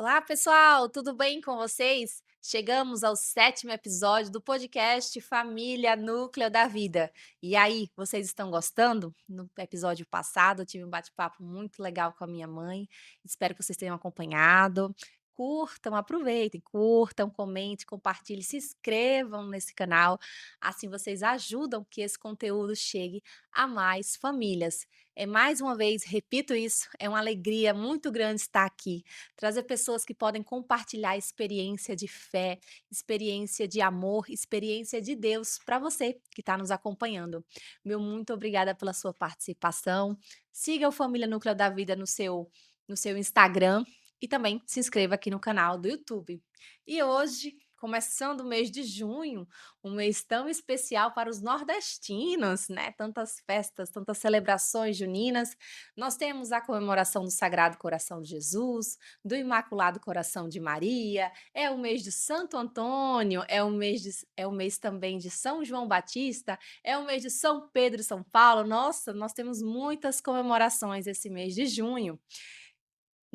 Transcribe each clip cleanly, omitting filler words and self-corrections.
Olá, pessoal, tudo bem com vocês? Chegamos ao sétimo episódio do podcast Família Núcleo da Vida. E aí, vocês estão gostando? No episódio passado, eu tive um bate-papo muito legal com a minha mãe. Espero que vocês tenham acompanhado. Curtam, aproveitem, curtam, comentem, compartilhem, se inscrevam nesse canal. Assim vocês ajudam que esse conteúdo chegue a mais famílias. Mais uma vez, repito isso, é uma alegria muito grande estar aqui trazer pessoas que podem compartilhar experiência de fé, experiência de amor, experiência de Deus para você que está nos acompanhando. Meu muito obrigada pela sua participação. Siga o Família Núcleo da Vida no seu Instagram e também se inscreva aqui no canal do YouTube. E hoje, começando o mês de junho, um mês tão especial para os nordestinos, né? Tantas festas, tantas celebrações juninas. Nós temos a comemoração do Sagrado Coração de Jesus, do Imaculado Coração de Maria, é o mês de Santo Antônio, é o mês também de São João Batista, é o mês de São Pedro e São Paulo. Nossa, nós temos muitas comemorações esse mês de junho.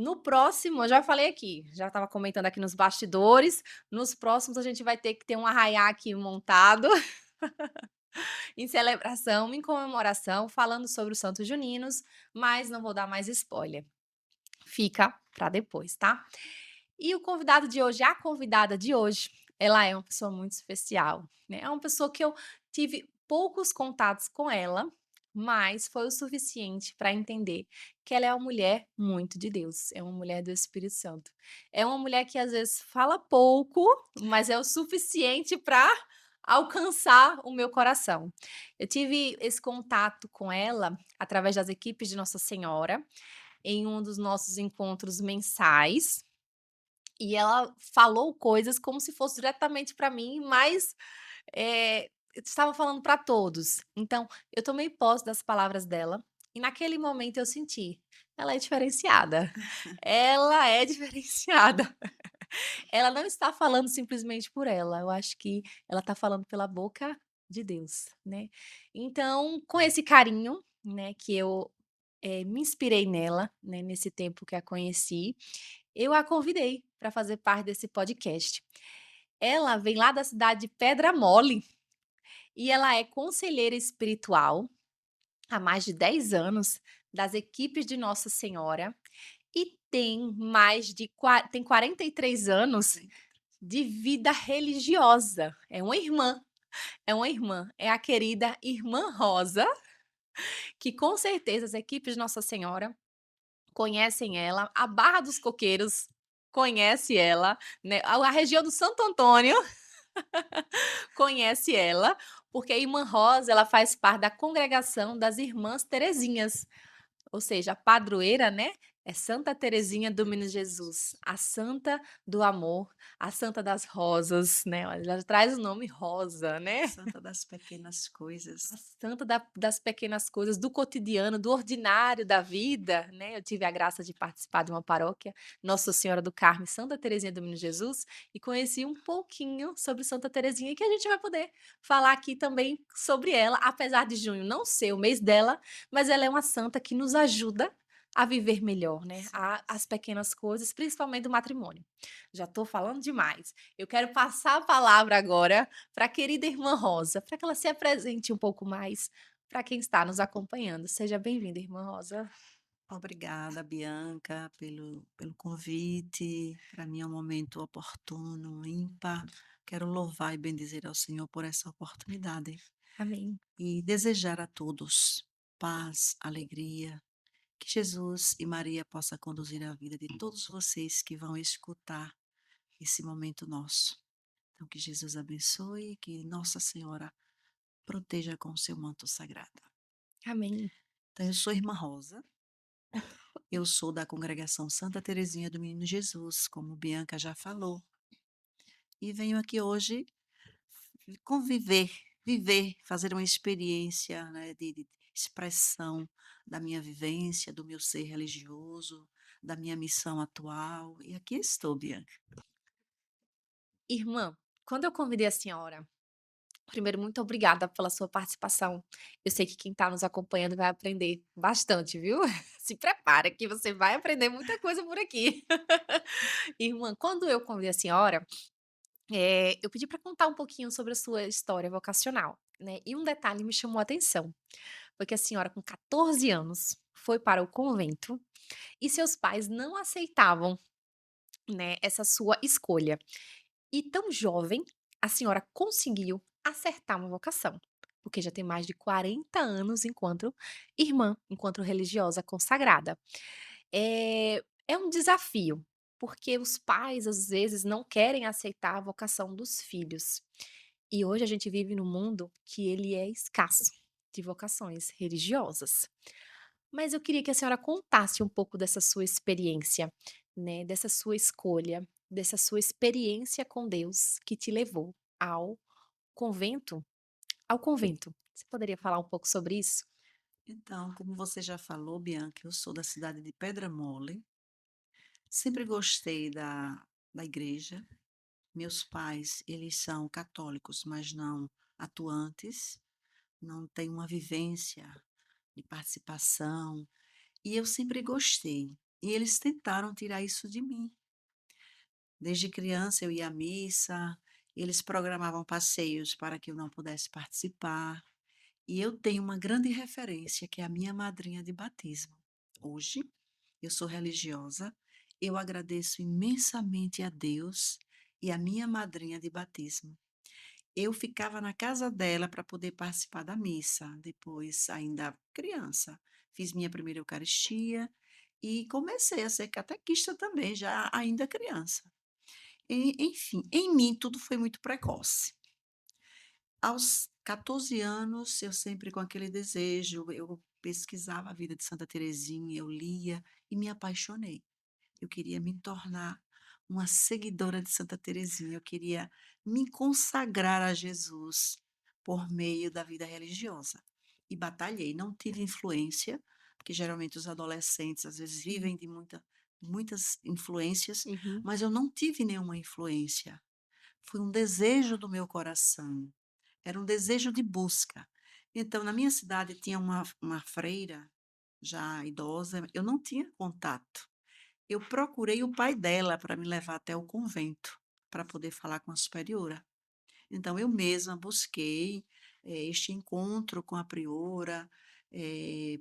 No próximo, eu já falei aqui, já estava comentando aqui nos bastidores, nos próximos a gente vai ter que ter um arraiá aqui montado em celebração, em comemoração, falando sobre os santos juninos, mas não vou dar mais spoiler. Fica para depois, tá? E o convidado de hoje, a convidada de hoje, ela é uma pessoa muito especial, né? É uma pessoa que eu tive poucos contatos com ela, mas foi o suficiente para entender que ela é uma mulher muito de Deus, é uma mulher do Espírito Santo. É uma mulher que às vezes fala pouco, mas é o suficiente para alcançar o meu coração. Eu tive esse contato com ela através das equipes de Nossa Senhora, em um dos nossos encontros mensais, e ela falou coisas como se fosse diretamente para mim, mas, estava falando para todos. Então, eu tomei posse das palavras dela, e naquele momento eu senti, ela é diferenciada, ela é diferenciada. Ela não está falando simplesmente por ela, eu acho que ela está falando pela boca de Deus, né. Então, com esse carinho, né, que eu, me inspirei nela, né, nesse tempo que a conheci, eu a convidei para fazer parte desse podcast. Ela vem lá da cidade de Pedra Mole e ela é conselheira espiritual há mais de 10 anos das equipes de Nossa Senhora e tem 43 anos de vida religiosa. É a querida irmã Rosa, que com certeza as equipes de Nossa Senhora conhecem ela, a Barra dos Coqueiros conhece ela, né, a região do Santo Antônio conhece ela, porque a irmã Rosa, ela faz parte da congregação das Irmãs Terezinhas. Ou seja, a padroeira, né, é Santa Terezinha do Menino Jesus, a santa do amor, a santa das rosas, né, ela traz o nome rosa, né. Santa das pequenas A coisas. santa das pequenas coisas, do cotidiano, do ordinário da vida, né. Eu tive a graça de participar de uma paróquia, Nossa Senhora do Carmo, Santa Terezinha do Menino Jesus, e conheci um pouquinho sobre Santa Terezinha, que a gente vai poder falar aqui também sobre ela, apesar de junho não ser o mês dela, mas ela é uma santa que nos ajuda a viver melhor, né, Sim. as pequenas coisas, principalmente do matrimônio. Já estou falando demais. Eu quero passar a palavra agora para a querida irmã Rosa, para que ela se apresente um pouco mais para quem está nos acompanhando. Seja bem-vinda, irmã Rosa. Obrigada, Bianca, pelo convite. Para mim é um momento oportuno, ímpar. Quero louvar e bendizer ao Senhor por essa oportunidade Amém. e desejar a todos paz, alegria, que Jesus e Maria possa conduzir a vida de todos vocês que vão escutar esse momento nosso. Então, que Jesus abençoe e que Nossa Senhora proteja com o seu manto sagrado. Amém. Então, eu sou irmã Rosa. Eu sou da congregação Santa Teresinha do Menino Jesus, como Bianca já falou, e venho aqui hoje conviver, viver, fazer uma experiência, né, de expressão da minha vivência, do meu ser religioso, da minha missão atual. E aqui estou, Bianca. Irmã, quando eu convidei a senhora Primeiro, muito obrigada pela sua participação. Eu sei que quem está nos acompanhando vai aprender bastante, viu. Se prepara que você vai aprender muita coisa por aqui. Irmã, quando eu convidei a senhora, eu pedi para contar um pouquinho sobre a sua história vocacional, né, e um detalhe me chamou a atenção, porque a senhora com 14 anos foi para o convento e seus pais não aceitavam, né, essa sua escolha. E tão jovem, a senhora conseguiu acertar uma vocação, porque já tem mais de 40 anos enquanto irmã, enquanto religiosa consagrada. É um desafio, porque os pais às vezes não querem aceitar a vocação dos filhos. E hoje a gente vive num mundo que ele é escasso de vocações religiosas. Mas eu queria que a senhora contasse um pouco dessa sua experiência, né, dessa sua escolha, dessa sua experiência com Deus que te levou convento ao convento. Você poderia falar um pouco sobre isso? Então, como você já falou, Bianca, eu sou da cidade de Pedra Mole, sempre gostei da igreja. Meus pais, eles são católicos, mas não atuantes, não têm uma vivência de participação, e eu sempre gostei. E eles tentaram tirar isso de mim. Desde criança eu ia à missa, eles programavam passeios para que eu não pudesse participar. E eu tenho uma grande referência, que é a minha madrinha de batismo. Hoje, eu sou religiosa, eu agradeço imensamente a Deus e a minha madrinha de batismo. Eu ficava na casa dela para poder participar da missa, depois, ainda criança, fiz minha primeira Eucaristia e comecei a ser catequista também, já ainda criança. Enfim, em mim tudo foi muito precoce. Aos 14 anos, eu sempre com aquele desejo, eu pesquisava a vida de Santa Teresinha, eu lia e me apaixonei. Eu queria me tornar uma seguidora de Santa Teresinha, eu queria me consagrar a Jesus por meio da vida religiosa. E batalhei, não tive influência, porque geralmente os adolescentes às vezes Sim. vivem de muitas influências, Uhum. mas eu não tive nenhuma influência. Foi um desejo do meu coração, era um desejo de busca. Então, na minha cidade tinha uma freira, já idosa, eu não tinha contato. Eu procurei o pai dela para me levar até o convento, para poder falar com a superiora. Então eu mesma busquei, este encontro com a priora,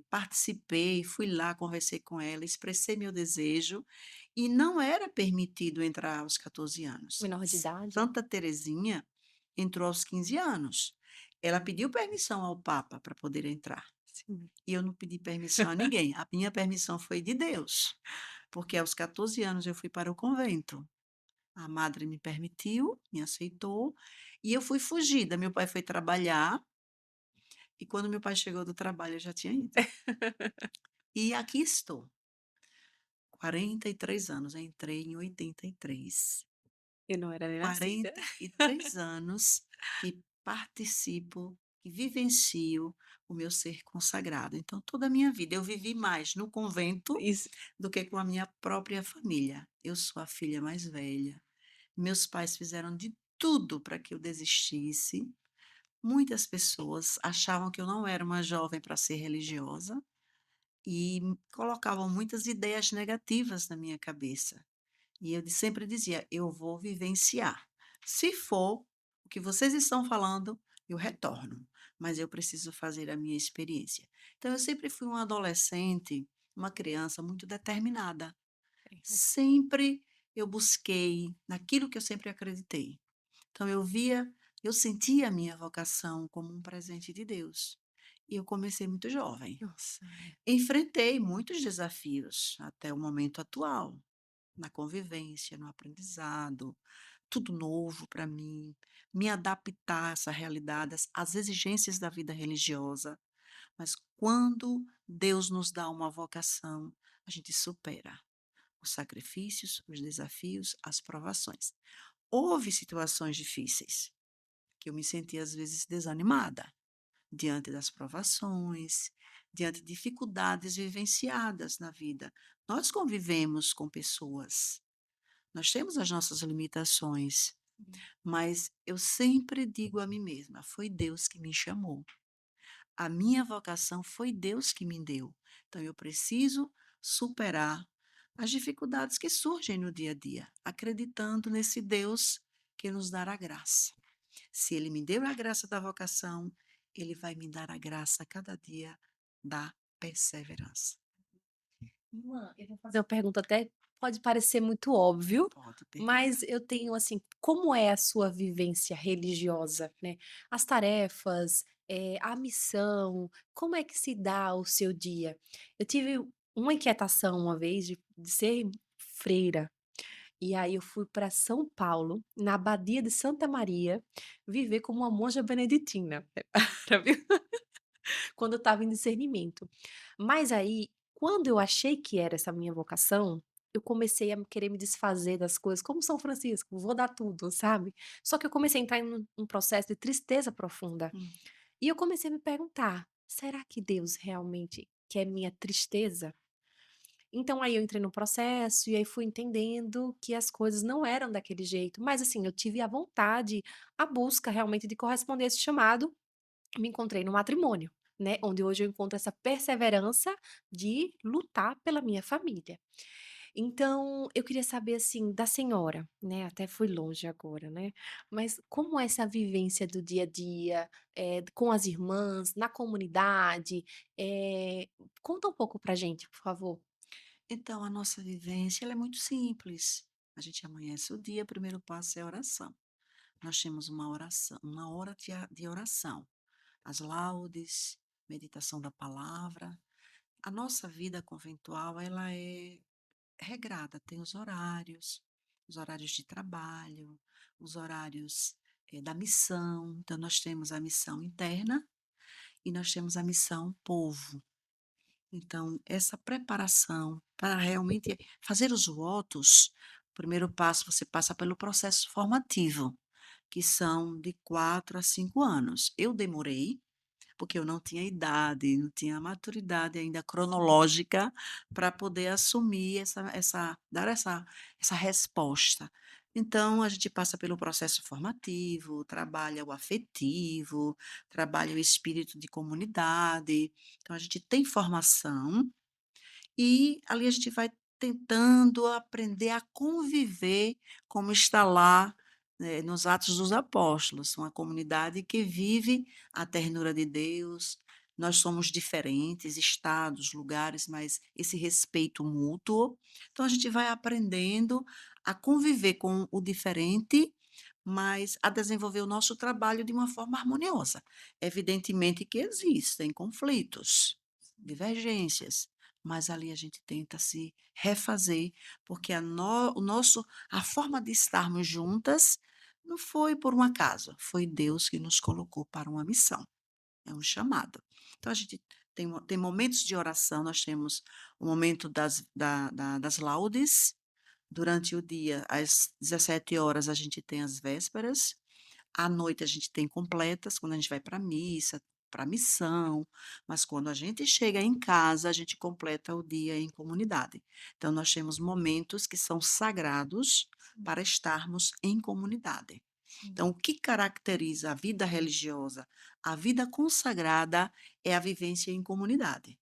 participei, fui lá, conversei com ela, expressei meu desejo, e não era permitido entrar aos 14 anos. Menor de idade? Santa Teresinha entrou aos 15 anos. Ela pediu permissão ao papa para poder entrar, Sim. e eu não pedi permissão a ninguém, a minha permissão foi de Deus, porque aos 14 anos eu fui para o convento. A madre me permitiu, me aceitou, e eu fui fugida. Meu pai foi trabalhar, e quando meu pai chegou do trabalho eu já tinha ido. E aqui estou, 43 anos, eu entrei em 83. Eu não era nem nascida. 43 anos que participo, que vivencio o meu ser consagrado. Então, toda a minha vida eu vivi mais no convento Isso. do que com a minha própria família. Eu sou a filha mais velha. Meus pais fizeram de tudo para que eu desistisse. Muitas pessoas achavam que eu não era uma jovem para ser religiosa e colocavam muitas ideias negativas na minha cabeça. E eu sempre dizia: eu vou vivenciar. Se for o que vocês estão falando, eu retorno, mas eu preciso fazer a minha experiência. Então, eu sempre fui uma adolescente, uma criança muito determinada. Sempre eu busquei naquilo que eu sempre acreditei. Então eu sentia a minha vocação como um presente de Deus. E eu comecei muito jovem. Nossa. Enfrentei muitos desafios até o momento atual, na convivência, no aprendizado, tudo novo para mim, me adaptar a essa realidade, às exigências da vida religiosa. Mas quando Deus nos dá uma vocação, a gente supera os sacrifícios, os desafios, as provações. Houve situações difíceis, que eu me senti às vezes desanimada, diante das provações, diante de dificuldades vivenciadas na vida. Nós convivemos com pessoas, nós temos as nossas limitações, mas eu sempre digo a mim mesma: "Foi Deus que me chamou, a minha vocação foi Deus que me deu, então eu preciso superar as dificuldades que surgem no dia a dia, acreditando nesse Deus que nos dará graça. Se Ele me deu a graça da vocação, Ele vai me dar a graça a cada dia da perseverança." Irmã, eu vou fazer uma pergunta até pode parecer muito óbvio, Pode perguntar. mas eu tenho assim, como é a sua vivência religiosa, né? As tarefas, a missão, como é que se dá o seu dia? Eu tive uma inquietação uma vez de ser freira, e aí eu fui para São Paulo, na Abadia de Santa Maria, viver como uma monja beneditina. Pra ver quando eu estava em discernimento. Mas aí, quando eu achei que era essa minha vocação, eu comecei a querer me desfazer das coisas, como São Francisco, vou dar tudo, sabe. Só que eu comecei a entrar em um processo de tristeza profunda. Hum. E eu comecei a me perguntar: "Será que Deus realmente quer minha tristeza?". Então aí eu entrei no processo, e aí fui entendendo que as coisas não eram daquele jeito, mas assim, eu tive a vontade, a busca realmente de corresponder a esse chamado, me encontrei no matrimônio, né, onde hoje eu encontro essa perseverança de lutar pela minha família. Então, eu queria saber, assim, da senhora, né, até fui longe agora, né, mas como é essa vivência do dia a dia, com as irmãs, na comunidade? Conta um pouco pra gente, por favor. Então, a nossa vivência ela é muito simples. A gente amanhece o dia, o primeiro passo é a oração. Nós temos uma oração, uma hora de oração, as laudes, meditação da palavra. A nossa vida conventual, ela é regrada, tem os horários de trabalho, os horários, da missão. Então, nós temos a missão interna e nós temos a missão povo. Então, essa preparação para realmente fazer os votos, o primeiro passo você passa pelo processo formativo, que são de 4 a 5 anos. Eu demorei, porque eu não tinha idade, não tinha maturidade ainda cronológica para poder assumir essa resposta. Então, a gente passa pelo processo formativo, trabalha o afetivo, trabalha o espírito de comunidade. Então, a gente tem formação e ali a gente vai tentando aprender a conviver como está lá, nos Atos dos Apóstolos, uma comunidade que vive a ternura de Deus. Nós somos diferentes, estados, lugares, mas esse respeito mútuo. Então a gente vai aprendendo a conviver com o diferente, mas a desenvolver o nosso trabalho de uma forma harmoniosa. Evidentemente que existem conflitos, divergências, mas ali a gente tenta se refazer, porque a forma de estarmos juntas não foi por um acaso, foi Deus que nos colocou para uma missão, é um chamado. Então a gente tem momentos de oração, nós temos o momento das laudes, durante o dia, às 17 horas a gente tem as vésperas, à noite a gente tem completas, quando a gente vai para a missa, para a missão, mas quando a gente chega em casa, a gente completa o dia em comunidade. Então, nós temos momentos que são sagrados para estarmos em comunidade. Então, o que caracteriza a vida religiosa, a vida consagrada, é a vivência em comunidade.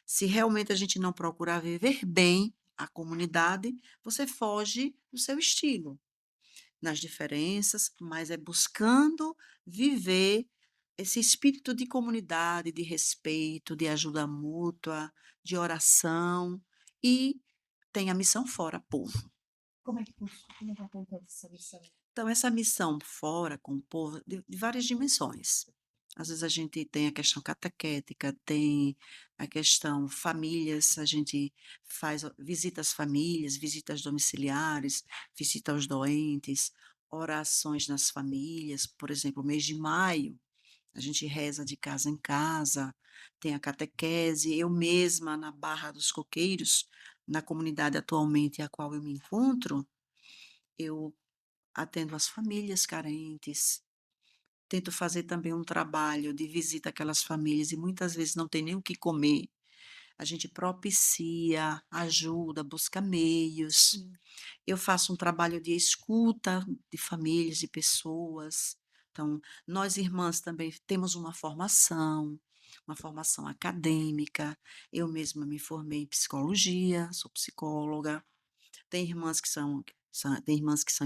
Se realmente a gente não procurar viver bem a comunidade, você foge do seu estilo nas diferenças, mas é buscando viver esse espírito de comunidade, de respeito, de ajuda mútua, de oração e tem a missão fora, povo. Como é que acontece essa missão? Então, essa missão fora com o povo de várias dimensões. Às vezes a gente tem a questão catequética, tem a questão famílias, a gente visita as famílias, visitas domiciliares, visita os doentes, orações nas famílias, por exemplo, o mês de maio, a gente reza de casa em casa, tem a catequese, eu mesma na Barra dos Coqueiros, na comunidade atualmente a qual eu me encontro, eu atendo as famílias carentes, tento fazer também um trabalho de visita àquelas famílias e muitas vezes não tem nem o que comer. a gente propicia, ajuda, busca meios. Sim, Eu faço um trabalho de escuta de famílias, de pessoas. Então, nós irmãs também temos uma formação acadêmica. Eu mesma me formei em psicologia, sou psicóloga. Tem irmãs que são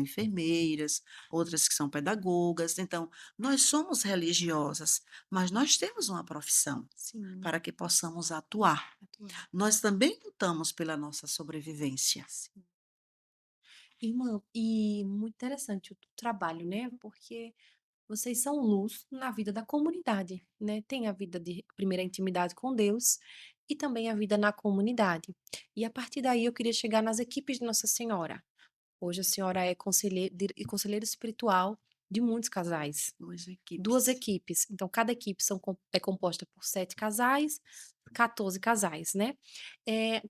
enfermeiras, outras que são pedagogas. Então, nós somos religiosas, mas nós temos uma profissão sim, para que possamos atuar. atuar. Nós também lutamos pela nossa sobrevivência. Sim. Irmã, e muito interessante o trabalho, né, porque vocês são luz na vida da comunidade, né, tem a vida de primeira intimidade com Deus e também a vida na comunidade. E a partir daí eu queria chegar nas equipes de Nossa Senhora. Hoje a senhora é conselheira espiritual de muitos casais. 2 2 equipes. equipes, então cada equipe é composta por 7 casais, 14 casais, né.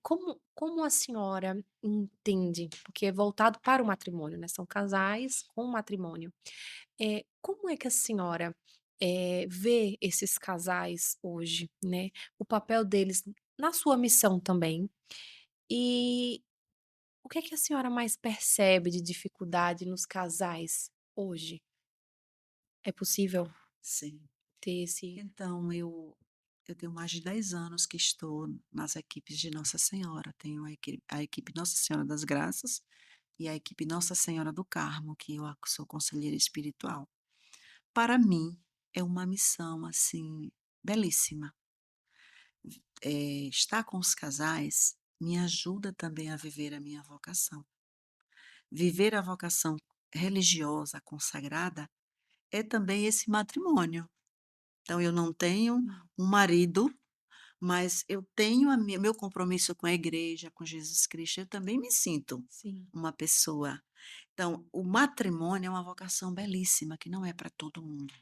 Como a senhora entende, porque é voltado para o matrimônio, né, são casais com matrimônio. Como é que a senhora, vê esses casais hoje, né, o papel deles na sua missão também, e o que é que a senhora mais percebe de dificuldade nos casais hoje? É possível Sim. ter esse Então eu tenho mais de 10 anos que estou nas equipes de Nossa Senhora. Tenho a equipe Nossa Senhora das Graças e a equipe Nossa Senhora do Carmo, que eu sou conselheira espiritual. Para mim, é uma missão, assim, belíssima. Estar com os casais me ajuda também a viver a minha vocação. Viver a vocação religiosa consagrada é também esse matrimônio. Então eu não tenho hum, um marido, mas eu tenho a minha meu compromisso com a igreja, com Jesus Cristo, eu também me sinto sim, uma pessoa. Então, o matrimônio é uma vocação belíssima que não é para todo mundo.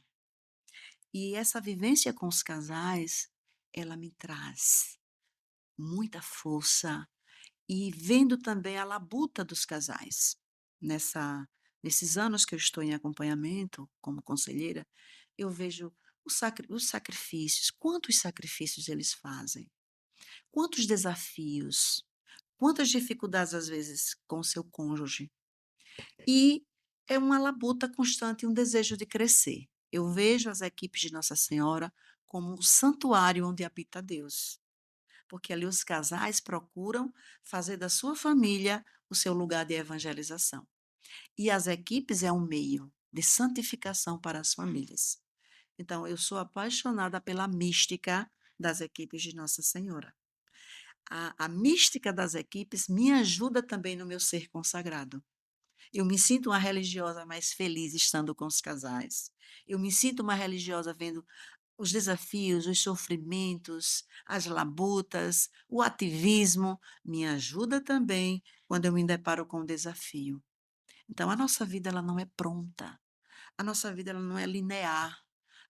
E essa vivência com os casais, ela me traz muita força e vendo também a labuta dos casais. Nessa Nesses anos que eu estou em acompanhamento como conselheira, eu vejo os sacrifícios, quantos sacrifícios eles fazem, quantos desafios, quantas dificuldades às vezes com o seu cônjuge. E é uma labuta constante, um desejo de crescer. Eu vejo as equipes de Nossa Senhora como um santuário onde habita Deus, porque ali os casais procuram fazer da sua família o seu lugar de evangelização. E as equipes é um meio de santificação para as famílias. Então, eu sou apaixonada pela mística das equipes de Nossa Senhora. A mística das equipes me ajuda também no meu ser consagrado. Eu me sinto uma religiosa mais feliz estando com os casais. Eu me sinto uma religiosa vendo os desafios, os sofrimentos, as labutas, o ativismo. Me ajuda também quando eu me deparo com o desafio. Então, a nossa vida ela não é pronta. A nossa vida ela não é linear.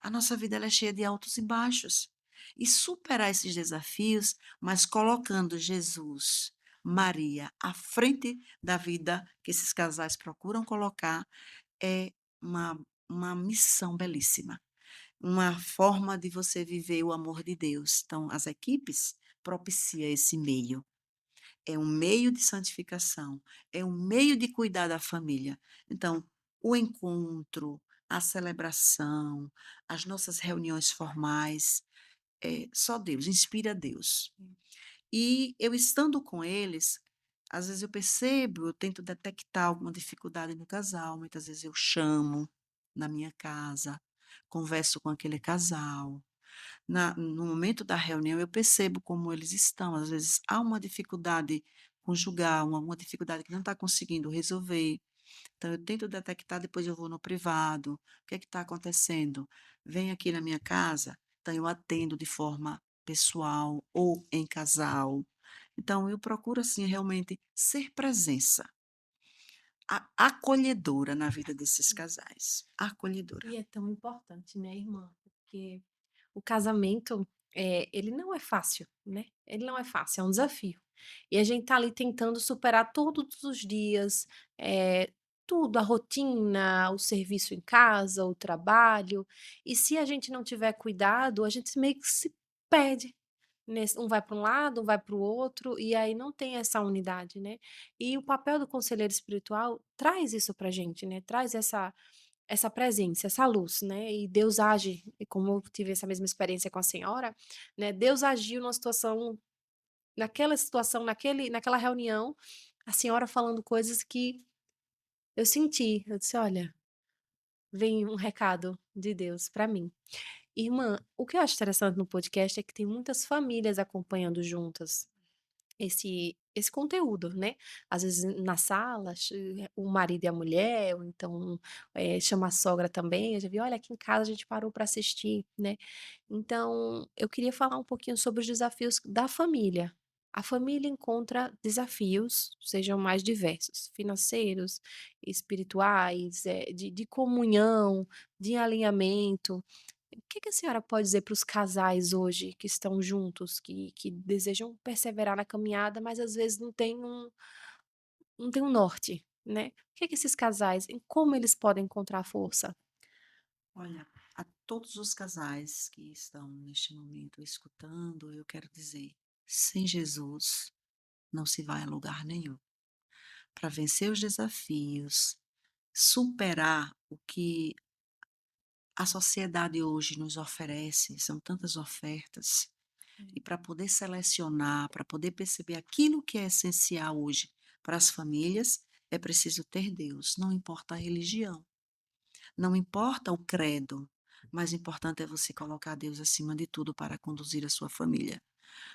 A nossa vida ela é cheia de altos e baixos. E superar esses desafios, mas colocando Jesus, Maria à frente da vida que esses casais procuram colocar, é uma, uma missão belíssima. Uma forma de você viver o amor de Deus. Então, as equipes propiciam esse meio. É um meio de santificação, é um meio de cuidar da família. Então, o encontro, a celebração, as nossas reuniões formais, só Deus, inspira Deus. sim, E eu estando com eles, às vezes eu percebo, eu tento detectar alguma dificuldade no casal, muitas vezes eu chamo na minha casa, converso com aquele casal, no momento da reunião, eu percebo como eles estão. Às vezes há uma dificuldade conjugal, uma dificuldade que não está conseguindo resolver. Então, eu tento detectar, depois eu vou no privado. O que é que está acontecendo? Vem aqui na minha casa, então eu atendo de forma pessoal ou em casal. Então, eu procuro, assim, realmente ser presença, acolhedora na vida desses sim. casais. Acolhedora. E é tão importante, né, irmã, porque o casamento, ele não é fácil, né, ele não é fácil, é um desafio. E a gente tá ali tentando superar todos os dias, tudo, a rotina, o serviço em casa, o trabalho, e se a gente não tiver cuidado, a gente meio que se perde, um vai para um lado, um vai para o outro, e aí não tem essa unidade, né. E o papel do conselheiro espiritual traz isso pra gente, né, traz essa presença, essa luz, né, e Deus age, e como eu tive essa mesma experiência com a senhora, né, Deus agiu numa situação, naquela situação, naquela reunião, a senhora falando coisas que eu senti, eu disse: "Olha, vem um recado de Deus para mim". Irmã, o que eu acho interessante no podcast é que tem muitas famílias acompanhando juntas esse conteúdo, né. Às vezes na sala, o marido e a mulher, ou então, chama a sogra também, eu já vi: "Olha, aqui em casa a gente parou para assistir", né. Então, eu queria falar um pouquinho sobre os desafios da família. A família encontra desafios, sejam mais diversos, financeiros, espirituais, de comunhão, de alinhamento. O que que a senhora pode dizer para os casais hoje que estão juntos, que desejam perseverar na caminhada, mas às vezes não tem um norte, né. O que que esses casais, em como eles podem encontrar força? Olha, a todos os casais que estão neste momento escutando, eu quero dizer: sem Jesus não se vai a lugar nenhum. Para vencer os desafios, superar o que a sociedade hoje nos oferece, são tantas ofertas, e para poder selecionar, para poder perceber aquilo que é essencial hoje para as famílias, é preciso ter Deus, não importa a religião, não importa o credo, mas importante é você colocar Deus acima de tudo para conduzir a sua família.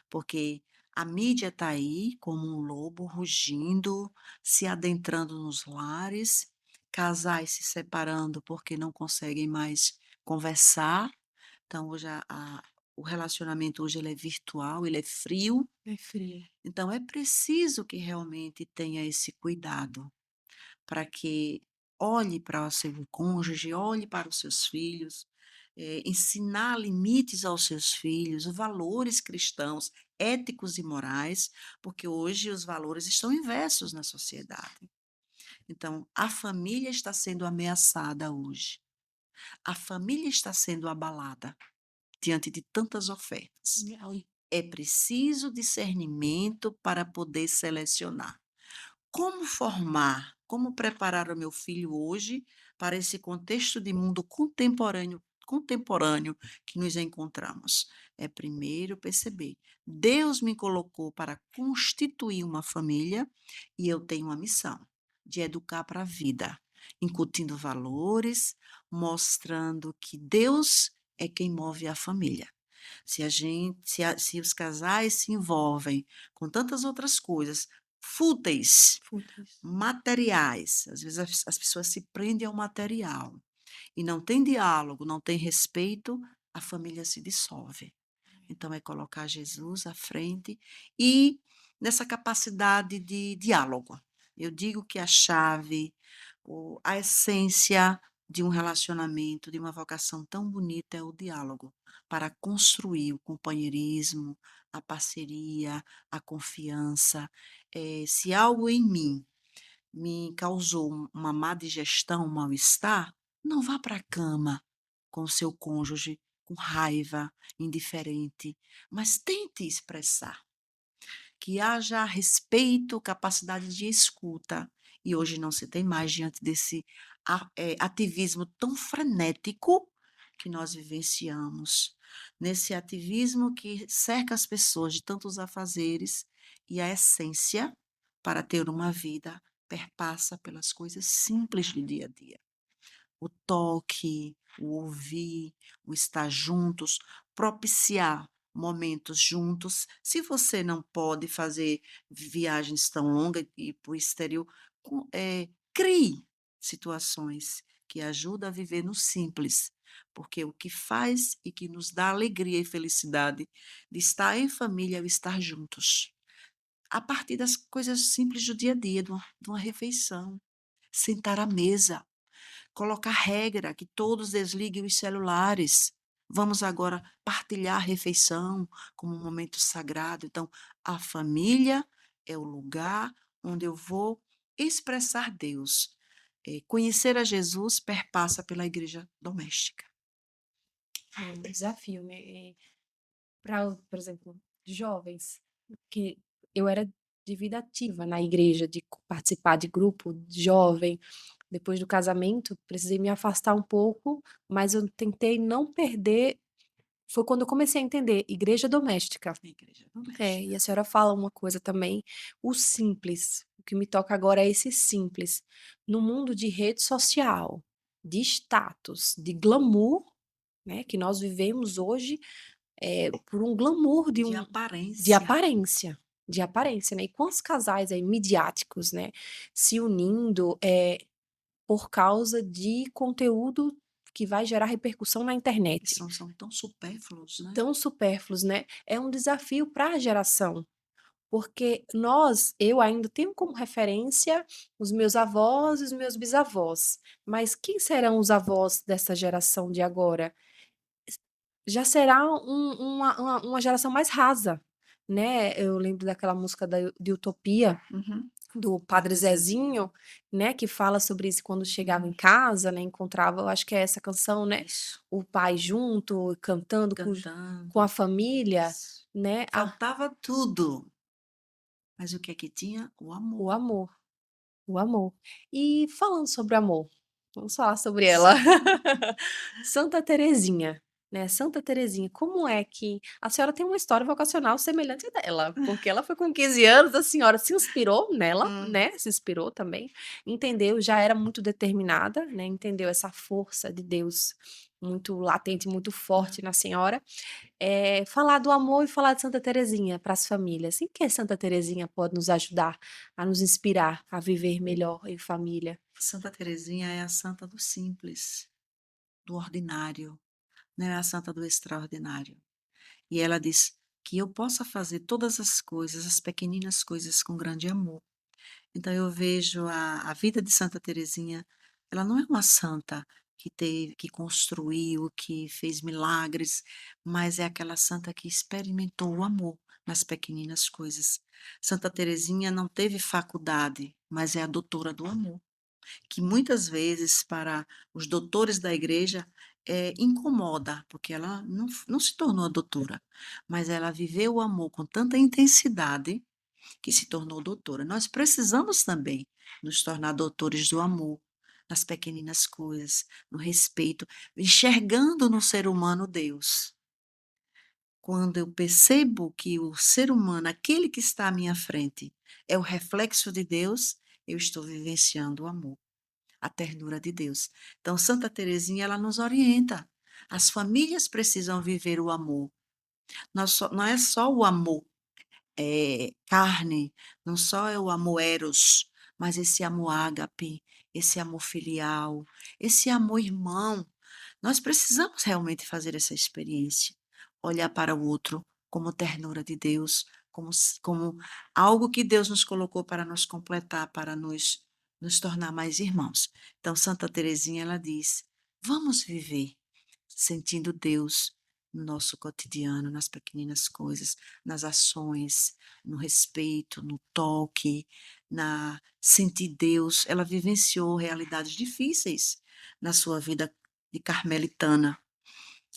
Porque a mídia está aí como um lobo rugindo, se adentrando nos lares, casais se separando porque não conseguem mais conversar. Então hoje o relacionamento hoje ele é virtual, ele é frio, É frio. então é preciso que realmente tenha esse cuidado para que olhe para o seu cônjuge, olhe para os seus filhos, ensinar limites aos seus filhos, valores cristãos, éticos e morais, porque hoje os valores estão inversos na sociedade. Então, a família está sendo ameaçada hoje. A família está sendo abalada diante de tantas ofertas. Ai, É preciso discernimento para poder selecionar. Como formar, como preparar o meu filho hoje para esse contexto de mundo contemporâneo que nos encontramos? É primeiro perceber, Deus me colocou para constituir uma família e eu tenho uma missão de educar para a vida, incutindo valores, mostrando que Deus é quem move a família. Se os casais se envolvem com tantas outras coisas fúteis, fúteis. materiais, às vezes as pessoas se prendem ao material e não tem diálogo, não tem respeito, a família se dissolve. Então é colocar Jesus à frente e nessa capacidade de diálogo. Eu digo que a chave, a essência de um relacionamento, de uma vocação tão bonita é o diálogo, para construir o companheirismo, a parceria, a confiança. Se algo em mim me causou uma má digestão, um mal-estar, não vá para a cama com o seu cônjuge com raiva, indiferente, mas tente expressar. Que haja respeito, capacidade de escuta. E hoje não se tem mais diante desse ativismo tão frenético que nós vivenciamos. Nesse ativismo que cerca as pessoas de tantos afazeres e a essência para ter uma vida perpassa pelas coisas simples do dia a dia. O toque, o ouvir, o estar juntos, propiciar momentos juntos. Se você não pode fazer viagens tão longas e para o exterior, crie situações que ajudam a viver no simples, porque o que faz e que nos dá alegria e felicidade de estar em família é o estar juntos. A partir das coisas simples do dia a dia, de uma refeição, sentar à mesa, colocar regra que todos desliguem os celulares. Vamos agora partilhar a refeição como um momento sagrado. Então, a família é o lugar onde eu vou expressar Deus. Conhecer a Jesus perpassa pela igreja doméstica. É um desafio, né, por exemplo, de jovens, que eu era de vida ativa na igreja, de participar de grupo de jovem. Depois do casamento, precisei me afastar um pouco, mas eu tentei não perder. Foi quando eu comecei a entender, igreja doméstica. Na igreja E a doméstica. senhora fala uma coisa também, o simples. O que me toca agora é esse simples. No mundo de rede social, de status, de glamour, né, que nós vivemos hoje, por um glamour De de aparência. aparência, de aparência, né? E quantos casais aí midiáticos, né, se unindo, por causa de conteúdo que vai gerar repercussão na E internet. são tão supérfluos, né? Tão supérfluos, né? É um desafio para a geração, porque eu ainda tenho como referência os meus avós e os meus bisavós, mas quem serão os avós dessa geração de agora? Já será uma geração mais rasa, né? Eu lembro daquela música de Utopia, Uhum. do Padre Padre Zezinho. Zezinho, né, que fala sobre isso quando chegava em Uhum. casa, né, encontrava, eu acho que é essa canção, né, Isso. o pai junto, cantando com a Cantando. família, Isso. né, Faltava tudo, mas o que é que tinha? O o amor. amor, o amor. E falando sobre amor, vamos falar sobre ela. Sim. Santa Terezinha, né, Santa Terezinha, como é que a senhora tem uma história vocacional semelhante à dela, porque ela foi com 15 anos, a senhora se inspirou nela, Hum. né, se inspirou também, entendeu, já era muito determinada, né, entendeu essa força de Deus muito latente, muito forte na senhora. Falar do amor e falar de Santa Terezinha para as famílias. Em que Santa Terezinha pode nos ajudar a nos inspirar a viver melhor em família? Santa Teresinha é a santa do simples, do ordinário, não é a santa do extraordinário. E ela diz que eu possa fazer todas as coisas, as pequeninas coisas com grande amor. Então eu vejo a vida de Santa Teresinha, ela não é uma santa que construiu, que fez milagres, mas é aquela santa que experimentou o amor nas pequeninas coisas. Santa Teresinha não teve faculdade, mas é a doutora do amor, que muitas vezes para os doutores da igreja incomoda, porque ela não se tornou a doutora, mas ela viveu o amor com tanta intensidade que se tornou doutora. Nós precisamos também nos tornar doutores do amor, nas pequeninas coisas, no respeito, enxergando no ser humano Deus. Quando eu percebo que o ser humano, aquele que está à minha frente, é o reflexo de Deus, eu estou vivenciando o amor, a ternura de Deus. Então, Santa Teresinha, ela nos orienta. As famílias precisam viver o amor. Não é só o amor carne, não só é o amor eros, mas esse amor ágape, esse amor filial, esse amor irmão. Nós precisamos realmente fazer essa experiência, olhar para o outro como ternura de Deus, como algo que Deus nos colocou para nos completar, para nos tornar mais irmãos. Então, Santa Teresinha, ela diz: vamos viver sentindo Deus no nosso cotidiano, nas pequeninas coisas, nas ações, no respeito, no toque, na sentir Deus. Ela vivenciou realidades difíceis na sua vida de carmelitana.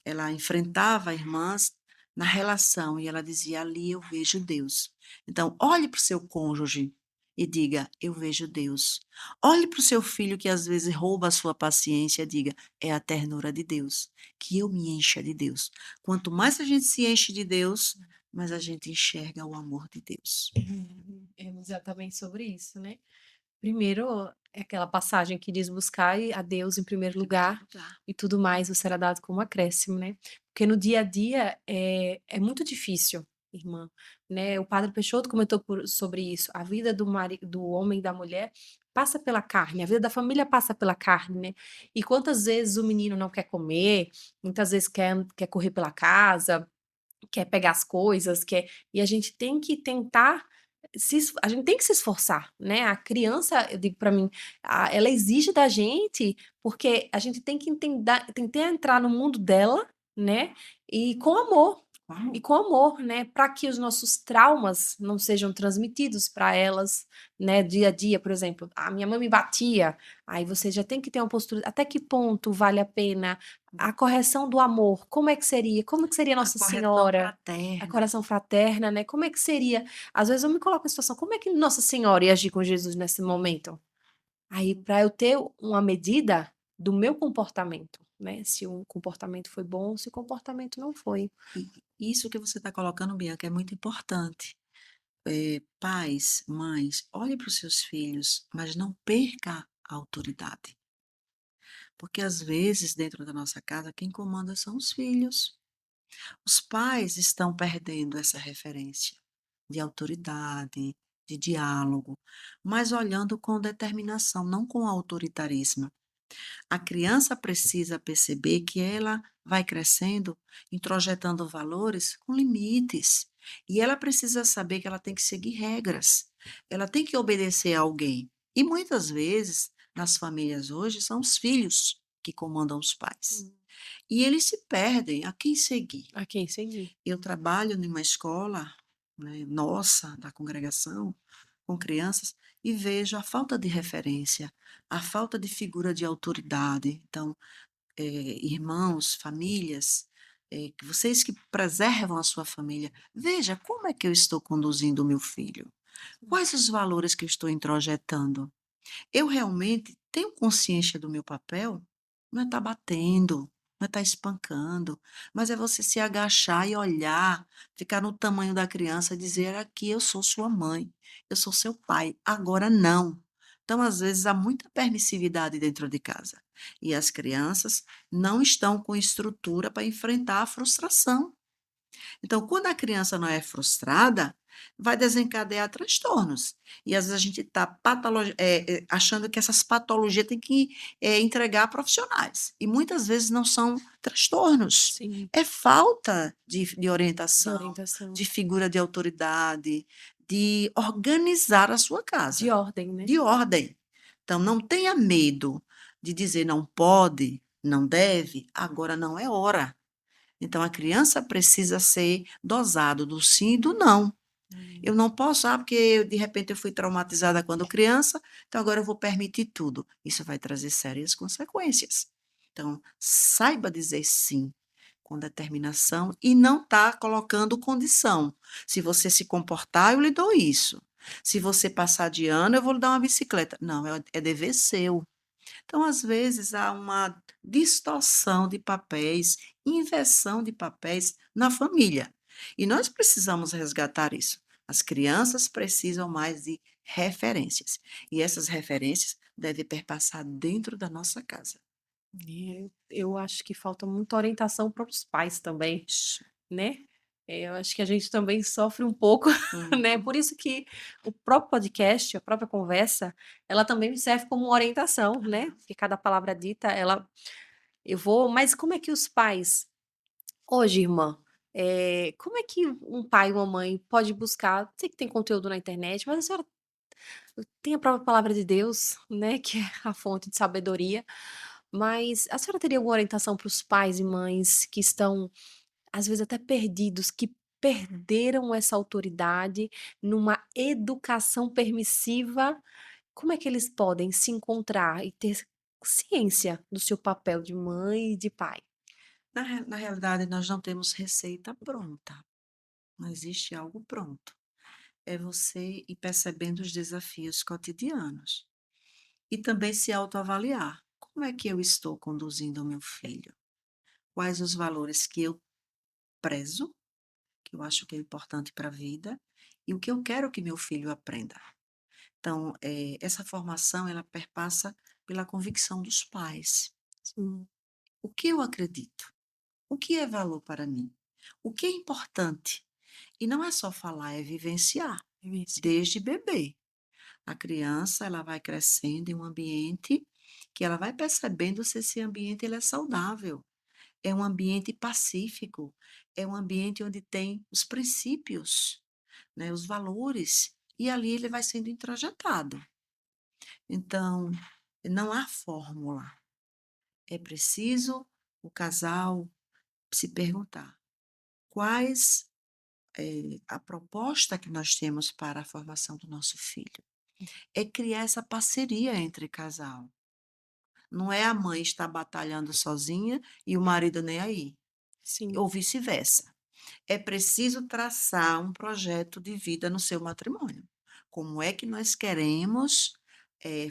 Ela enfrentava irmãs na relação e ela dizia: ali eu vejo Deus. Então, olhe para o seu cônjuge e diga: eu vejo Deus. Olhe para o seu filho que às vezes rouba a sua paciência e diga: é a ternura de Deus, que eu me encha de Deus. Quanto mais a gente se enche de Deus, mais a gente enxerga o amor de Deus. É exatamente sobre isso, né? Primeiro, é aquela passagem que diz buscar a Deus em primeiro lugar e tudo mais o será dado como acréscimo, né? Porque no dia a dia é muito difícil, irmã, né? O padre Peixoto comentou sobre isso. A vida do homem e da mulher passa pela carne, a vida da família passa pela carne, né? E quantas vezes o menino não quer comer, muitas vezes quer correr pela casa, quer pegar as coisas, e a gente tem que tentar a gente tem que se esforçar, né? A criança, eu digo para mim, ela exige da gente, porque a gente tem que tentar entrar no mundo dela, né? E com amor. com amor. E com amor, né, para que os nossos traumas não sejam transmitidos para elas, né, dia a dia, por exemplo, a minha mãe me batia, aí você já tem que ter uma postura, até que ponto vale a pena a correção do amor, como é que seria? Como é que seria A Nossa correção Senhora? A fraterna. correção fraterna, né, como é que seria? Às vezes eu me coloco em situação, como é que Nossa Senhora ia agir com Jesus nesse momento? Aí para eu ter uma medida do meu comportamento, né, se o comportamento foi bom, se o comportamento não foi. E isso que você está colocando, Bianca, é muito importante. Pais, mães, olhem para os seus filhos, mas não perca a autoridade. Porque às vezes, dentro da nossa casa, quem comanda são os filhos. Os pais estão perdendo essa referência de autoridade, de diálogo, mas olhando com determinação, não com autoritarismo. A criança precisa perceber que ela vai crescendo, introjetando valores com limites. E ela precisa saber que ela tem que seguir regras. Ela tem que obedecer a alguém. E muitas vezes, nas famílias hoje, são os filhos que comandam os pais. Hum. E eles se perdem a quem seguir. A quem seguir. Eu trabalho numa escola, né, nossa, da congregação, com crianças, e vejo a falta de referência, a falta de figura de autoridade. Então, irmãos, famílias, que vocês que preservam a sua família, veja como é que eu estou conduzindo o meu filho. Quais os valores que eu estou introjetando? Eu realmente tenho consciência do meu papel, não é estar batendo, não é estar espancando, mas é você se agachar e olhar, ficar no tamanho da criança e dizer: aqui eu sou sua mãe, eu sou seu pai, agora não. Então, às vezes, há muita permissividade dentro de casa. E as crianças não estão com estrutura para enfrentar a frustração. Então, quando a criança não é frustrada, vai desencadear transtornos. E às vezes a gente está achando que essas patologias têm que entregar a profissionais. E muitas vezes não são transtornos. Sim, É falta de de orientação, orientação. de figura de autoridade, de organizar a sua De casa, ordem, né. de ordem. Então, não tenha medo de dizer não pode, não deve, agora não é hora. Então, a criança precisa ser dosado do sim e do não. Hum. Eu não posso, porque de repente eu fui traumatizada quando criança, então agora eu vou permitir tudo. Isso vai trazer sérias consequências. Então, saiba dizer sim com determinação e não tá colocando condição. Se você se comportar, eu lhe dou isso. Se você passar de ano, eu vou lhe dar uma bicicleta. Não, é dever seu. Então, às vezes, há uma distorção de papéis, inversão de papéis na família. E nós precisamos resgatar isso. As crianças precisam mais de referências. E essas referências devem perpassar dentro da nossa casa. Eu acho que falta muita orientação para os pais também, Isso. né. Eu acho que a gente também sofre um pouco, né, Uhum. por isso que o próprio podcast, a própria conversa, ela também me serve como uma orientação, né, porque cada palavra dita, ela eu vou mas como é que os pais hoje, irmã, como é que um pai e uma mãe pode buscar sei que tem conteúdo na internet, mas a senhora tem a própria palavra de Deus, né, que é a fonte de sabedoria, mas a senhora teria alguma orientação para os pais e mães que estão, às vezes, até perdidos, que perderam essa autoridade numa educação permissiva, como é que eles podem se encontrar e ter ciência do seu papel de mãe e de pai? Na realidade, nós não temos receita pronta. Não existe algo pronto. É você ir percebendo os desafios cotidianos. E também se autoavaliar. Como é que eu estou conduzindo o meu filho? Quais os valores que eu prezo, que eu acho que é importante para a vida, e o que eu quero que meu filho aprenda. Então, essa formação, ela perpassa pela convicção dos pais. Sim, O que eu acredito? O que é valor para mim? O que é importante? E não é só falar, é vivenciar, vivenciar. desde bebê. A criança, ela vai crescendo em um ambiente que ela vai percebendo se esse ambiente ele é saudável. É um ambiente pacífico, é um ambiente onde tem os princípios, né, os valores, e ali ele vai sendo introjetado. Então, não há fórmula. É preciso o casal se perguntar: quais, a proposta que nós temos para a formação do nosso filho. É criar essa parceria entre casal. Não é a mãe estar batalhando sozinha e o marido nem aí, Sim. ou vice-versa. É preciso traçar um projeto de vida no seu matrimônio. Como é que nós queremos,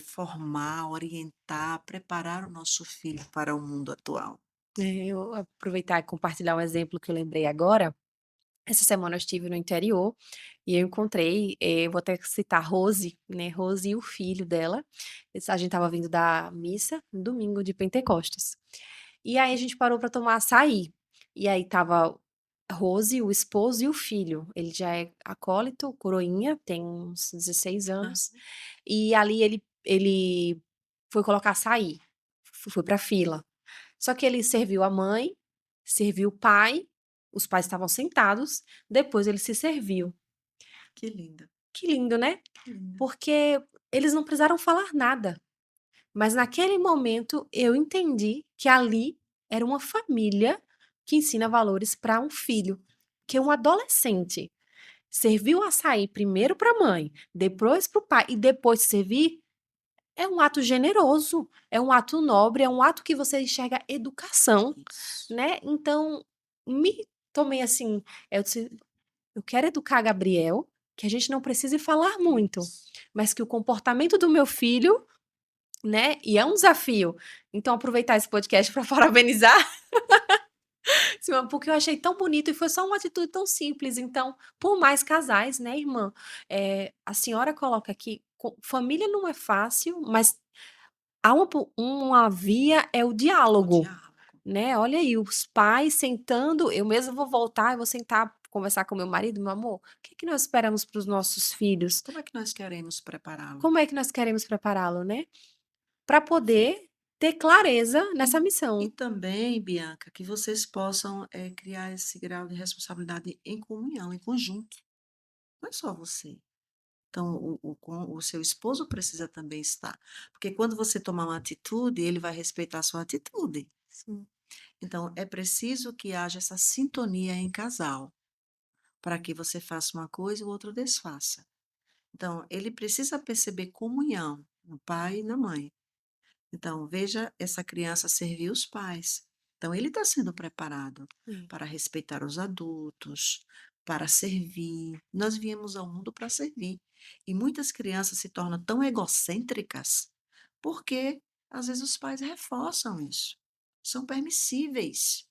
formar, orientar, preparar o nosso filho para o mundo atual? Eu aproveitar e compartilhar um exemplo que eu lembrei agora. Essa semana eu estive no interior e eu encontrei, vou até citar Rose, né, Rose e o filho dela. A gente estava vindo da missa no domingo de Pentecostes. E aí a gente parou para tomar açaí. E aí tava Rose, o esposo e o filho. Ele já é acólito, coroinha, tem uns 16 Aham. anos. E ali ele foi colocar açaí, foi pra fila. Só que ele serviu a mãe, serviu o pai, os pais estavam sentados, depois ele se serviu. Que linda, Que lindo, né? que linda. Porque eles não precisaram falar nada, mas naquele momento eu entendi que ali era uma família que ensina valores para um filho, que um adolescente serviu o açaí primeiro para a mãe, depois para o pai e depois servir, é um ato generoso, é um ato nobre, é um ato que você enxerga educação, Isso, né. Então, me tomei assim, eu disse: "Eu quero educar Gabriel, que a gente não precise falar muito, isso. mas que o comportamento do meu filho", né, e é um desafio. Então aproveitar esse podcast para parabenizar, Simone, porque eu achei tão bonito e foi só uma atitude tão simples. Então, por mais casais, né, irmã, a senhora coloca aqui, família não é fácil, mas há uma via, é o O diálogo, diálogo. né. Olha aí, os pais sentando, eu mesma vou voltar, eu vou sentar, conversar com meu marido: "Meu amor, o que que nós esperamos para os nossos filhos? Como é que nós queremos prepará-lo? Como é que nós queremos prepará-lo, né, para Perfeito. poder ter clareza E nessa e missão". também, Bianca, que vocês possam, criar esse grau de responsabilidade em comunhão, em conjunto, não é só você. Então o seu esposo precisa também estar, porque quando você tomar uma atitude, ele vai respeitar a sua atitude. Sim, Então é preciso que haja essa sintonia em casal, para que você faça uma coisa e o outro desfaça. Então ele precisa perceber comunhão no pai e na mãe. Então, veja essa criança servir os pais. Então, ele está sendo preparado sim. para respeitar os adultos, para servir. Nós viemos ao mundo para servir. E muitas crianças se tornam tão egocêntricas porque, às vezes, os pais reforçam isso. São permissíveis.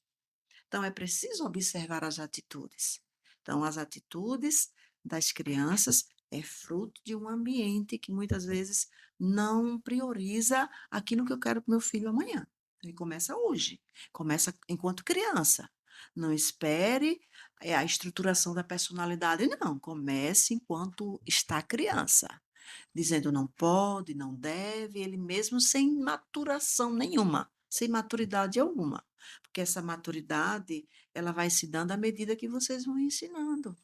Então, é preciso observar as atitudes. Então, as atitudes das crianças é fruto de um ambiente que muitas vezes não prioriza aquilo que eu quero para o meu filho amanhã. E começa hoje, começa enquanto criança. Não espere a estruturação da personalidade, não. Comece enquanto está criança, dizendo não pode, não deve, ele mesmo sem maturação nenhuma, sem maturidade alguma. Porque essa maturidade, ela vai se dando à medida que vocês vão ensinando,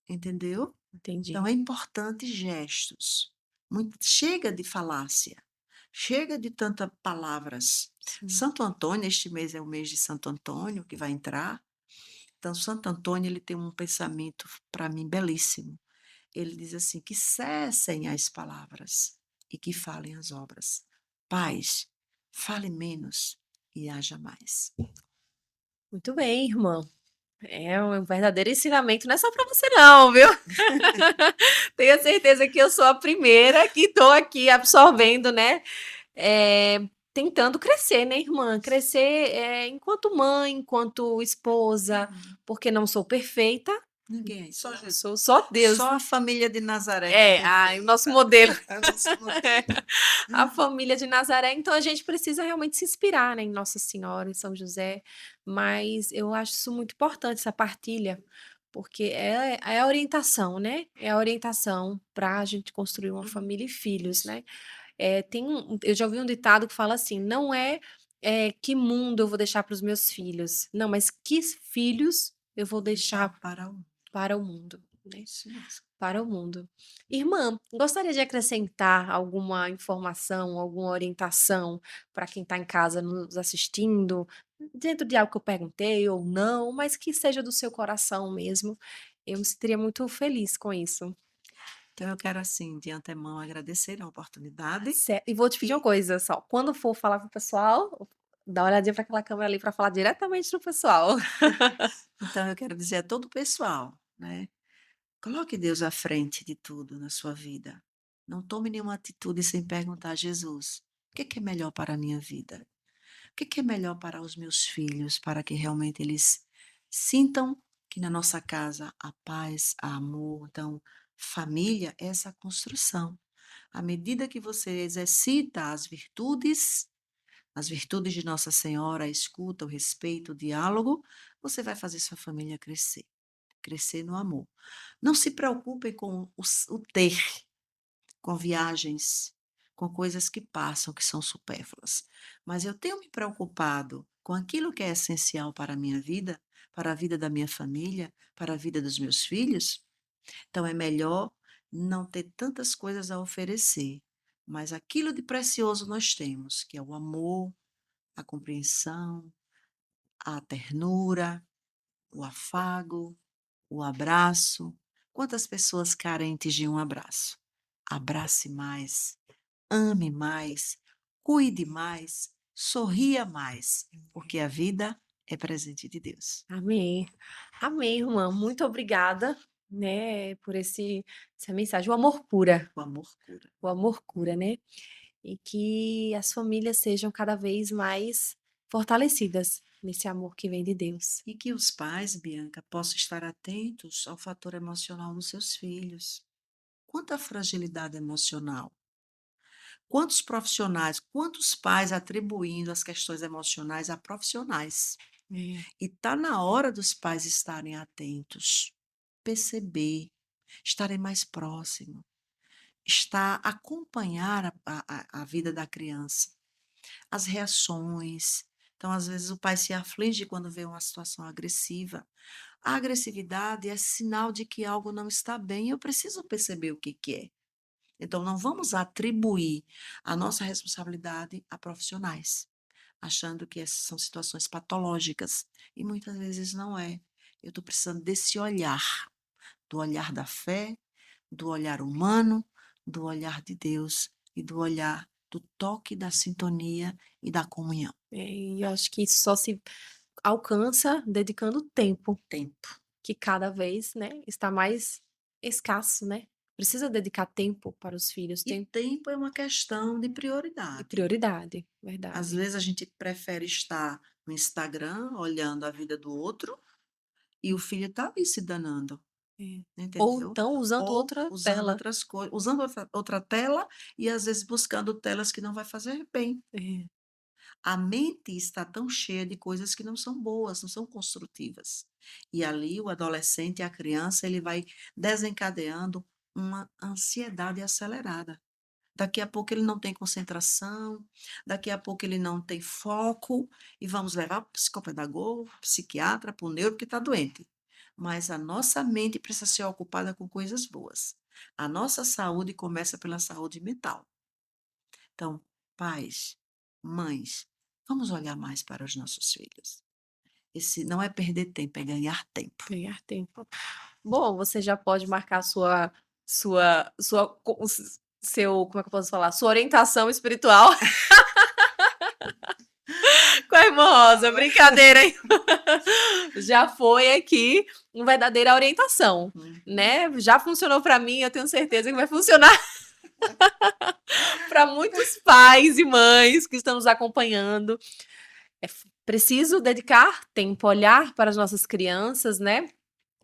entendeu? Entendi. Então é importante gestos. Chega de falácia, chega de tantas palavras. Sim. Santo Antônio, este mês é o mês de Santo Antônio que vai entrar. Então, Santo Antônio, ele tem um pensamento para mim belíssimo. Ele diz assim: que cessem as palavras e que falem as obras. Paz, fale menos e haja mais. Muito bem, irmã. É um verdadeiro ensinamento, não é só para você não, viu. Tenha certeza que eu sou a primeira que estou aqui absorvendo, né, tentando crescer, né, irmã, crescer, enquanto mãe, enquanto esposa, porque não sou perfeita, Ninguém, só Jesus. sou só Deus. Só a família de Nazaré que é Ai, o nosso perfeita. modelo. É o nosso modelo. A família de Nazaré, então a gente precisa realmente se inspirar, né, em Nossa Senhora, em São José, mas eu acho isso muito importante, essa partilha, porque é a orientação, né, é a orientação para a gente construir uma família e filhos, Isso. né. Eu já ouvi um ditado que fala assim: "Não é, que mundo eu vou deixar para os meus filhos, não, mas que filhos eu vou deixar Para o para o mundo", né. isso mesmo. para o mundo. Irmã, gostaria de acrescentar alguma informação, alguma orientação para quem está em casa nos assistindo, dentro de algo que eu perguntei ou não, mas que seja do seu coração mesmo. Eu me sentiria muito feliz com isso. Então eu quero, assim, de antemão agradecer a oportunidade E vou te pedir uma e coisa só, quando for falar pro pessoal, dá uma olhadinha para aquela câmera ali para falar diretamente pro pessoal. então eu quero dizer a todo o pessoal, né, coloque Deus à frente de tudo na sua vida. Não tome nenhuma atitude sem perguntar a Jesus: "O que é melhor para a minha vida? O que é melhor para os meus filhos, para que realmente eles sintam que na nossa casa há paz, há amor?" Então, família é essa construção. À medida que você exercita as virtudes de Nossa Senhora, a escuta, o respeito, o diálogo, você vai fazer sua família crescer, crescer no amor. Não se preocupem com o ter, com viagens, com coisas que passam, que são supérfluas. Mas eu tenho me preocupado com aquilo que é essencial para a minha vida, para a vida da minha família, para a vida dos meus filhos. Então é melhor não ter tantas coisas a oferecer, mas aquilo de precioso nós temos, que é o amor, a compreensão, a ternura, o afago, o abraço. Quantas pessoas carentes de um abraço? Abrace mais, ame mais, cuide mais, sorria mais, porque a vida é presente de Deus. Amém. Amém, irmã. Muito obrigada, né, por essa mensagem. O amor cura. O amor cura. O amor cura, né? E que as famílias sejam cada vez mais fortalecidas nesse amor que vem de Deus. E que os pais, Bianca, possam estar atentos ao fator emocional dos seus filhos. Quanta fragilidade emocional. Quantos profissionais, quantos pais atribuindo as questões emocionais a profissionais. É. E está na hora dos pais estarem atentos, perceber, estarem mais próximos, acompanhar a vida da criança, as reações. Então, às vezes, o pai se aflige quando vê uma situação agressiva. A agressividade é sinal de que algo não está bem, eu preciso perceber o que que é. Então, não vamos atribuir a nossa responsabilidade a profissionais, achando que essas são situações patológicas, e muitas vezes não é. Eu estou precisando desse olhar, do olhar da fé, do olhar humano, do olhar de Deus e do olhar do toque, da sintonia e da comunhão. E eu acho que isso só se alcança dedicando tempo, Tempo. que cada vez, né, está mais escasso, né? Precisa dedicar tempo para os filhos, E tempo tempo é uma questão de e prioridade. prioridade, Às verdade. vezes a gente prefere estar no Instagram olhando a vida do outro e o filho está ali se danando, É. Ou entendeu? então usando Ou outra usando tela. outras coisas, usando outra tela e às vezes buscando telas que não vai fazer bem. É. A mente está tão cheia de coisas que não são boas, não são construtivas. E ali o adolescente, a criança, ele vai desencadeando uma ansiedade acelerada. Daqui a pouco ele não tem concentração, daqui a pouco ele não tem foco, e vamos levar para o psicopedagogo, psiquiatra, para o neuro, porque está doente. Mas a nossa mente precisa ser ocupada com coisas boas. A nossa saúde começa pela saúde mental. Então, pais, mães, vamos olhar mais para os nossos filhos. Esse não é perder tempo, é ganhar tempo. Ganhar tempo. Bom, você já pode marcar seu, como é que eu posso falar? Sua orientação espiritual com a irmã Rosa. Brincadeira, hein? Já foi aqui uma verdadeira orientação, né? Já funcionou para mim, eu tenho certeza que vai funcionar para muitos pais e mães que estão nos acompanhando. É preciso dedicar tempo, olhar para as nossas crianças, né?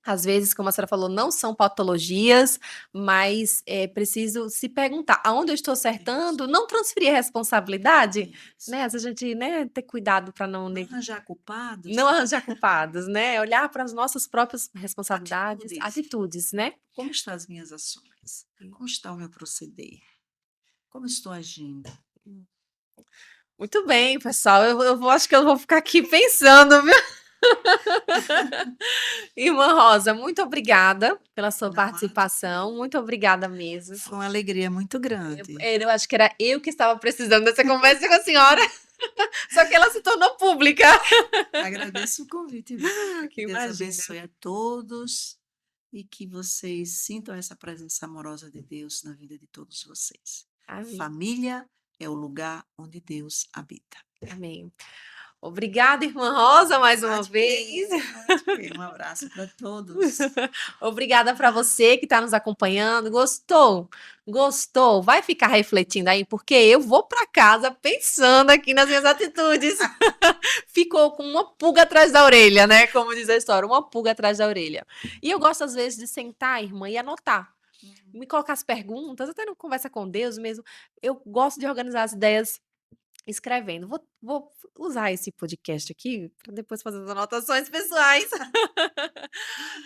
Às vezes, como a senhora falou, não são patologias, mas é preciso se perguntar aonde eu estou acertando, não transferir a responsabilidade, Isso. né? Às vezes a gente, né, ter cuidado para Não arranjar culpados, não arranjar culpados, né? Olhar para as nossas próprias responsabilidades, atitudes. atitudes, né? Como estão as minhas ações? Como está o meu proceder? Como estou agindo? Muito bem, pessoal. Acho que eu vou ficar aqui pensando, viu? Irmã Rosa, muito obrigada pela sua Não há de quê. participação, muito obrigada mesmo. Foi uma alegria muito grande. Eu acho que era eu que estava precisando dessa conversa com a senhora, só que ela se tornou pública. Agradeço o convite, viu. Que Deus Imagina. abençoe a todos e que vocês sintam essa presença amorosa de Deus na vida de todos vocês. Amém. Família é o lugar onde Deus habita. Amém. Obrigada, irmã Rosa, mais Não há uma de vez. quê, não há de quê. Um abraço para todos. Obrigada para você que está nos acompanhando. Gostou? Gostou? Vai ficar refletindo aí, porque eu vou para casa pensando aqui nas minhas atitudes. Ficou com uma pulga atrás da orelha, né? Como diz a história, uma pulga atrás da orelha. E eu gosto, às vezes, de sentar, irmã, e anotar. Me colocar as perguntas, até não conversa com Deus mesmo. Eu gosto de organizar as ideias escrevendo. Vou usar esse podcast aqui para depois fazer as anotações pessoais.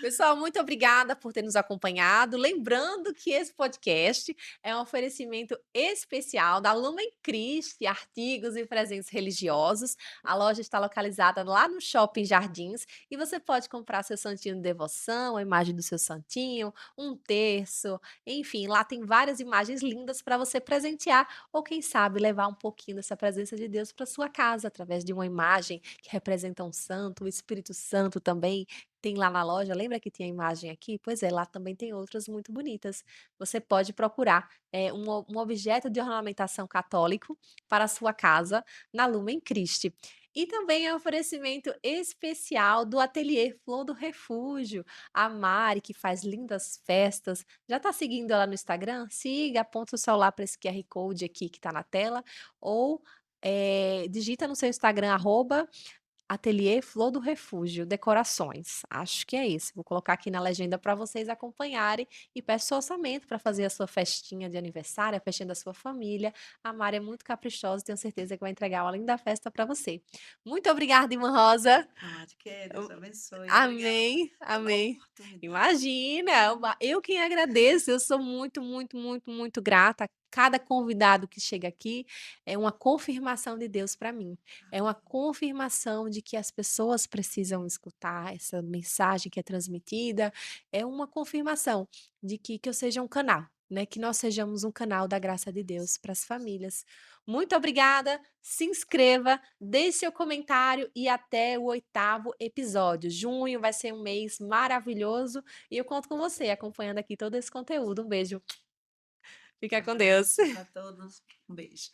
Pessoal, muito obrigada por ter nos acompanhado. Lembrando que esse podcast é um oferecimento especial da Lumen Christi, artigos e presentes religiosos. A loja está localizada lá no Shopping Jardins e você pode comprar seu santinho de devoção, a imagem do seu santinho, um terço, enfim, lá tem várias imagens lindas para você presentear ou quem sabe levar um pouquinho dessa presença de Deus para sua casa através de uma imagem que representa um santo, o Espírito Santo também tem lá na loja, lembra que tinha a imagem aqui? Pois é, lá também tem outras muito bonitas. Você pode procurar um objeto de ornamentação católico para a sua casa na Lumen Christi. E também é um oferecimento especial do Ateliê Flor do Refúgio. A Mari, que faz lindas festas. Já está seguindo ela no Instagram? Siga, aponta o celular para esse QR Code aqui que está na tela. Ou digita no seu Instagram, Ateliê Flor do Refúgio, decorações. Acho que é esse. Vou colocar aqui na legenda para vocês acompanharem e peço orçamento para fazer a sua festinha de aniversário, a festinha da sua família. A Mari é muito caprichosa e tenho certeza que vai entregar uma linda festa para você. Muito obrigada, irmã Rosa. Não há de quê. Deus abençoe. Obrigada Amém, pela amém. oportunidade. Imagina, eu quem agradeço, eu sou muito, muito, muito, muito grata a cada convidado que chega aqui, é uma confirmação de Deus para mim. É uma confirmação de que as pessoas precisam escutar essa mensagem que é transmitida, é uma confirmação de que eu seja um canal, né? Que nós sejamos um canal da graça de Deus para as famílias. Muito obrigada, se inscreva, deixe seu comentário e até o 8º episódio. Junho vai ser um mês maravilhoso e eu conto com você acompanhando aqui todo esse conteúdo. Um beijo. Fica com Deus. Abraço para todos. Um beijo.